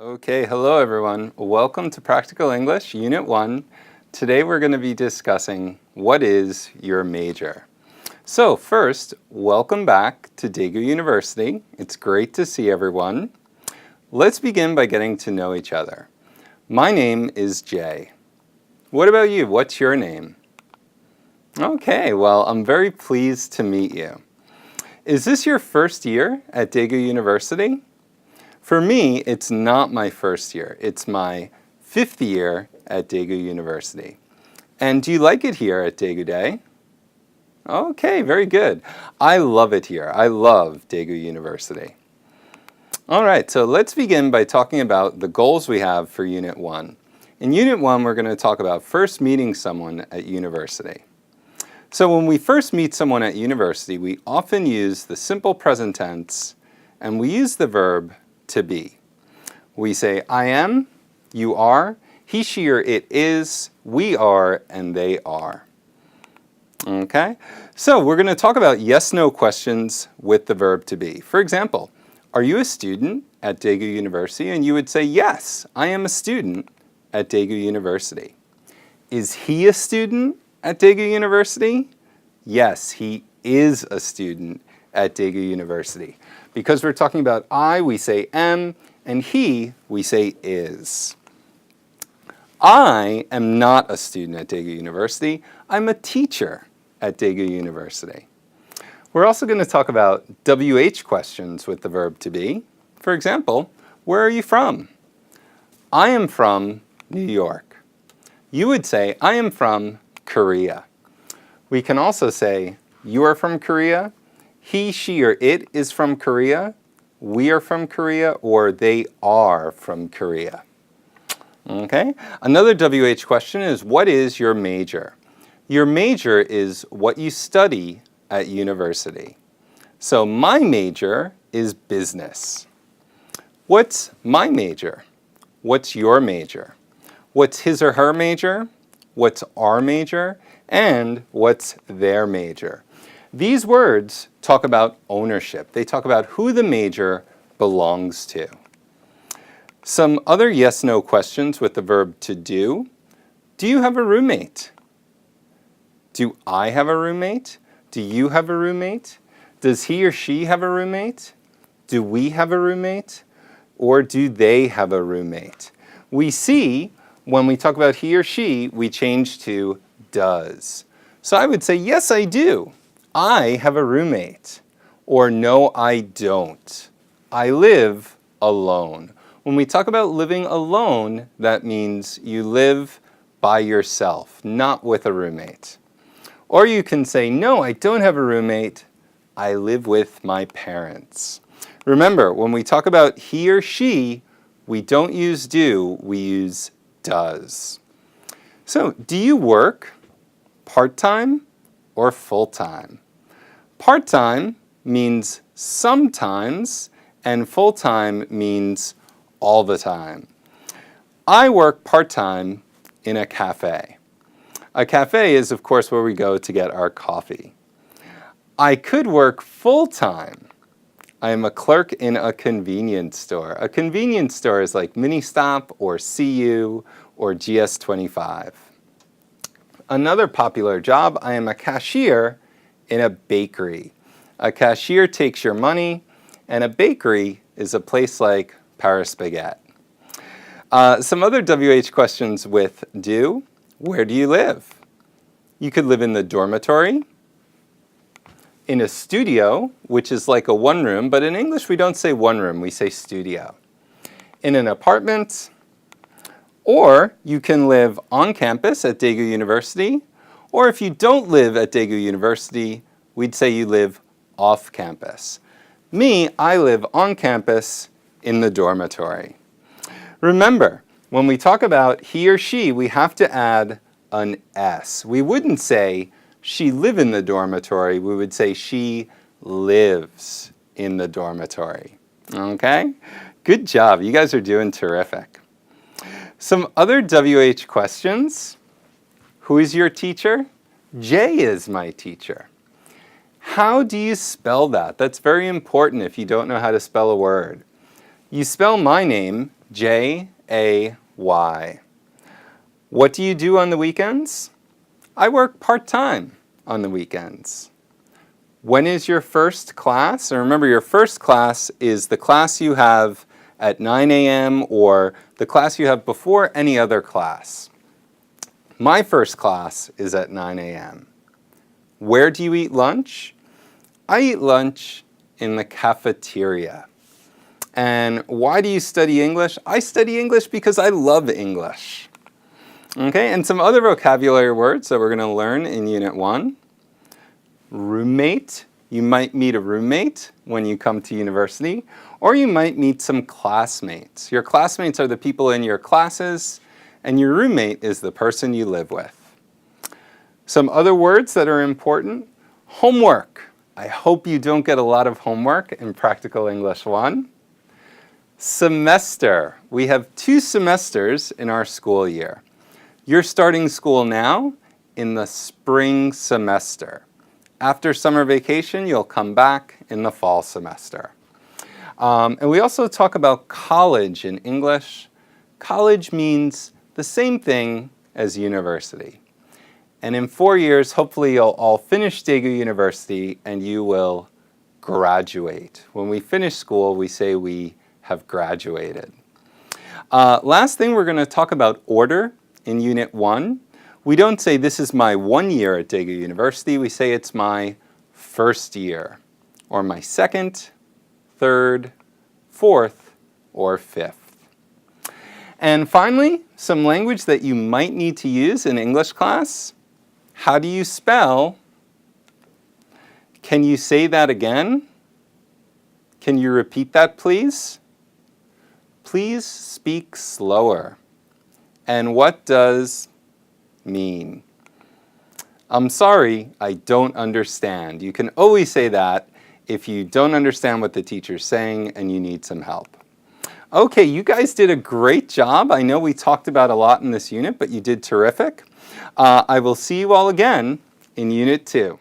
Okay, hello everyone. Welcome to Practical English, Unit 1. Today we're going to be discussing what is your major. So first, welcome back to Daegu University. It's great to see everyone. Let's begin by getting to know each other. My name is Jay. What about you? What's your name? Okay, well, I'm very pleased to meet you. Is this your first year at Daegu University? For me, it's not my first year. It's my 5th year at Daegu University. And do you like it here at Daegu Day? Okay, very good. I love it here. I love Daegu University. All right, so let's begin by talking about the goals we have for Unit 1. In Unit 1, we're going to talk about first meeting someone at university. So when we first meet someone at university, we often use the simple present tense, and we use the verb to be. We say I am, you are, he, she, or it is, we are, and they are. Okay? So we're going to talk about yes-no questions with the verb to be. For example, are you a student at Daegu University? And you would say, yes, I am a student at Daegu University. Is he a student at Daegu University? Yes, he is a student at Daegu University. Because we're talking about I, we say am, and he, we say is. I am not a student at Daegu University. I'm a teacher at Daegu University. We're also going to talk about WH questions with the verb to be. For example, where are you from? I am from New York. You would say, I am from Korea. We can also say, you are from Korea. He, she, or it is from Korea, we are from Korea, or they are from Korea. Okay? Another WH question is, what is your major? Your major is what you study at university. So my major is business. What's my major? What's your major? What's his or her major? What's our major? And what's their major? These words talk about ownership. They talk about who the major belongs to. Some other yes-no questions with the verb to do. Do you have a roommate? Do I have a roommate? Do you have a roommate? Does he or she have a roommate? Do we have a roommate? Or do they have a roommate? We see when we talk about he or she, we change to does. So I would say, yes, I do. I have a roommate. Or no, I don't. I live alone. When we talk about living alone, that means you live by yourself, not with a roommate. Or you can say, no, I don't have a roommate. I live with my parents. Remember, when we talk about he or she, we don't use do, we use does. So, do you work part-time or full-time? Part-time means sometimes, and full-time means all the time. I work part-time in a cafe. A cafe is, of course, where we go to get our coffee. I could work full-time. I am a clerk in a convenience store. A convenience store is like Ministop or CU or GS25. Another popular job, I am a cashier in a bakery. A cashier takes your money, and a bakery is a place like Paris Baguette. Some other WH questions with do. Where do you live? You could live in the dormitory, in a studio, which is like a one-room, but in English we don't say one-room, we say studio. In an apartment, or you can live on campus at Daegu University, or if you don't live at Daegu University, we'd say you live off campus. Me, I live on campus in the dormitory. Remember, when we talk about he or she, we have to add an S. We wouldn't say she live in the dormitory, we would say she lives in the dormitory. Okay? Good job, you guys are doing terrific. Some other WH questions. Who is your teacher? Jay is my teacher. How do you spell that? That's very important if you don't know how to spell a word. You spell my name J-A-Y. What do you do on the weekends? I work part-time on the weekends. When is your first class? And remember, your first class is the class you have at 9 a.m. or the class you have before any other class. My first class is at 9 a.m. Where do you eat lunch? I eat lunch in the cafeteria. And why do you study English? I study English because I love English. Okay, and some other vocabulary words that we're going to learn in Unit 1. Roommate. You might meet a roommate when you come to university, or you might meet some classmates. Your classmates are the people in your classes, and your roommate is the person you live with. Some other words that are important. Homework. I hope you don't get a lot of homework in Practical English 1. Semester. We have 2 semesters in our school year. You're starting school now in the spring semester. After summer vacation, you'll come back in the fall semester. And we also talk about college in English. College means the same thing as university. And in 4 years, hopefully you'll all finish Daegu University and you will graduate. When we finish school, we say we have graduated. Last thing, we're going to talk about order in Unit 1. We don't say this is my 1 year at Daegu University. We say it's my first year, or my second, third, fourth, or fifth. And finally, some language that you might need to use in English class. How do you spell? Can you say that again? Can you repeat that, please? Please speak slower. And what does mean? I'm sorry, I don't understand. You can always say that if you don't understand what the teacher's saying and you need some help. Okay, you guys did a great job. I know we talked about a lot in this unit, but you did terrific. I will see you all again in Unit 2.